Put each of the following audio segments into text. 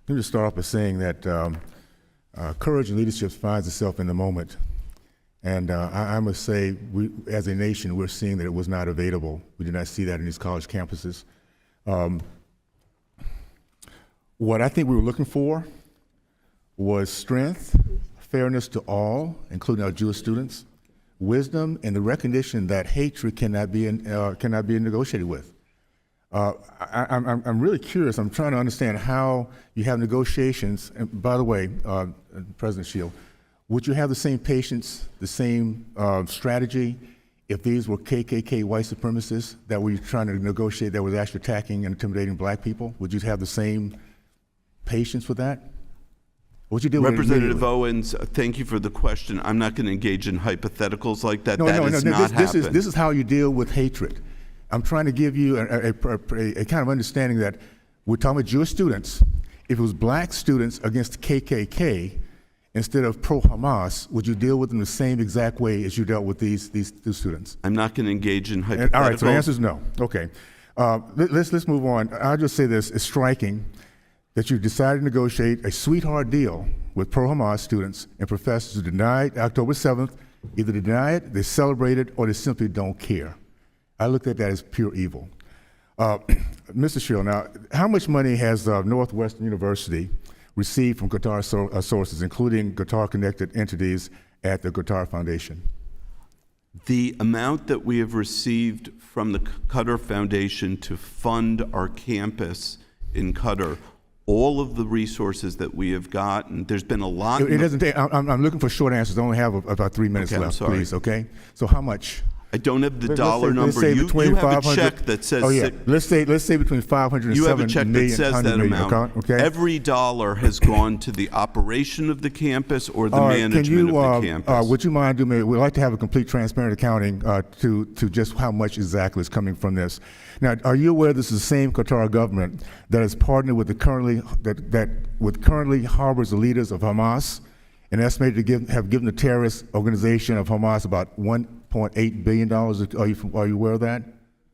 Let me just start off by saying that courage and leadership finds itself in the moment. And I must say, we, as a nation, we're seeing that it was not available. We did not see that in these college campuses. What I think we were looking for was strength, fairness to all, including our Jewish students, wisdom, and the recognition that hatred cannot be negotiated with. I'm really curious. I'm trying to understand how you have negotiations. And by the way, President Shield, would you have the same patience, the same strategy if these were KKK white supremacists that were trying to negotiate that was actually attacking and intimidating black people? Would you have the same patience with that? What you do Representative Owens, thank you for the question. I'm not going to engage in hypotheticals like that. This is how you deal with hatred. I'm trying to give you a kind of understanding that we're talking about Jewish students. If it was black students against KKK instead of pro-Hamas, would you deal with them the same exact way as you dealt with these two students? I'm not going to engage in hypotheticals. All right, so the answer is no. Okay. Let's move on. I'll just say this. It's striking that you decided to negotiate a sweetheart deal with pro-Hamas students and professors who denied October 7th. Either they deny it, they celebrate it, or they simply don't care. I looked at that as pure evil. Mr. Shield, now, how much money has Northwestern University received from Qatar sources, including Qatar-connected entities at the Qatar Foundation? The amount that we have received from the Qatar Foundation to fund our campus in Qatar, all of the resources that we have gotten, there's been a lot. It doesn't take, I'm looking for short answers. I only have about 3 minutes left, please, okay? So how much? I don't have the dollar number. You have a check that says. Oh yeah. Let's say between 500 and you 7 have a check million, that says that amount. Okay. Every dollar has gone to the operation of the campus or the management of the campus. Would you mind doing me? We'd like to have a complete, transparent accounting to just how much exactly is coming from this. Now, are you aware this is the same Qatar government that has partnered with the currently harbors the leaders of Hamas, and estimated to have given the terrorist organization of Hamas about $1.8 billion. Are you aware of that?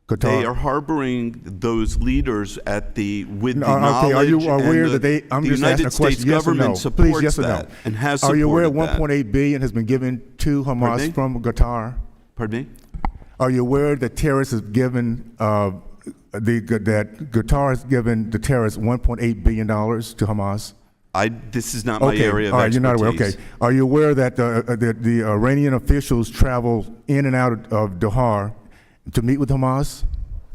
Qatar? They are harboring those leaders with the knowledge. Okay, are you aware that the United States government supports that and has supported that? Are you aware $1.8 billion has been given to Hamas from Qatar? Pardon me? Are you aware that terrorists have given that Qatar has given the terrorists $1.8 billion to Hamas? This is not my area of expertise. You're not aware. Okay. Are you aware that the Iranian officials travel in and out of Doha to meet with Hamas?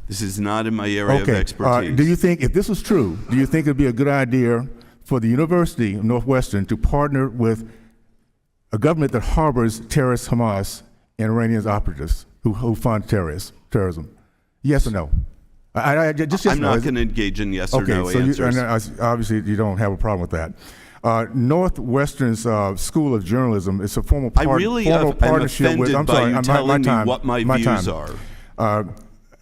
This is not in my area of expertise. Do you think, if this was true, do you think it would be a good idea for the University of Northwestern to partner with a government that harbors terrorist Hamas and Iranian operatives who fund terrorism? Yes or no? I'm not going to engage in yes or no answers. Obviously, you don't have a problem with that. Northwestern's School of Journalism is a formal partnership with. I'm sorry, you telling me what my views are. A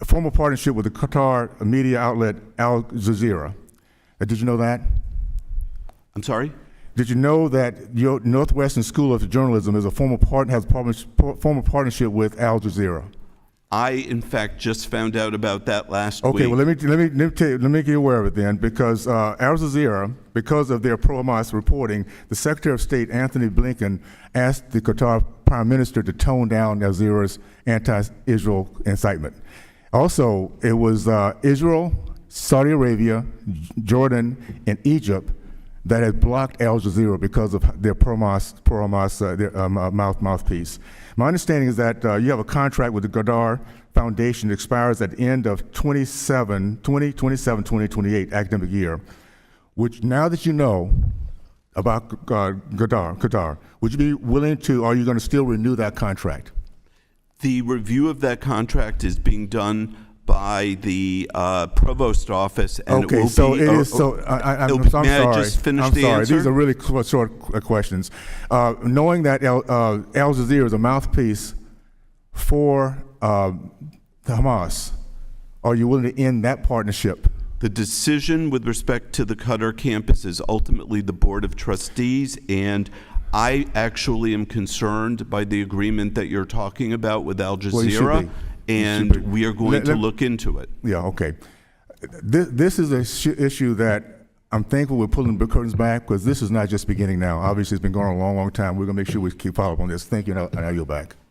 formal partnership with the Qatar media outlet Al Jazeera. Did you know that? I'm sorry? Did you know that your Northwestern School of Journalism is a formal partnership with Al Jazeera? I, in fact, just found out about that last week. Okay, well, let me make you aware of it then, because Al Jazeera, because of their pro-Hamas reporting, the Secretary of State, Anthony Blinken, asked the Qatar Prime Minister to tone down Al Jazeera's anti-Israel incitement. Also, it was Israel, Saudi Arabia, Jordan, and Egypt that had blocked Al Jazeera because of their pro-Hamas mouthpiece. My understanding is that you have a contract with the Qatar Foundation that expires at the end of 2028 academic year, which now that you know about Qatar, would you be willing to, are you going to still renew that contract? The review of that contract is being done by the provost office, and okay, I'm sorry. I just finish the answer? These are really short questions. Knowing that Al Jazeera is a mouthpiece for Hamas, are you willing to end that partnership? The decision with respect to the Qatar campus is ultimately the Board of Trustees, and I actually am concerned by the agreement that you're talking about with Al Jazeera. And we are going to look into it. Yeah, okay. This is an issue that I'm thankful we're pulling the curtains back because this is not just beginning now. Obviously, it's been going on a long, long time. We're going to make sure we keep following on this. Thank you, and I yield back.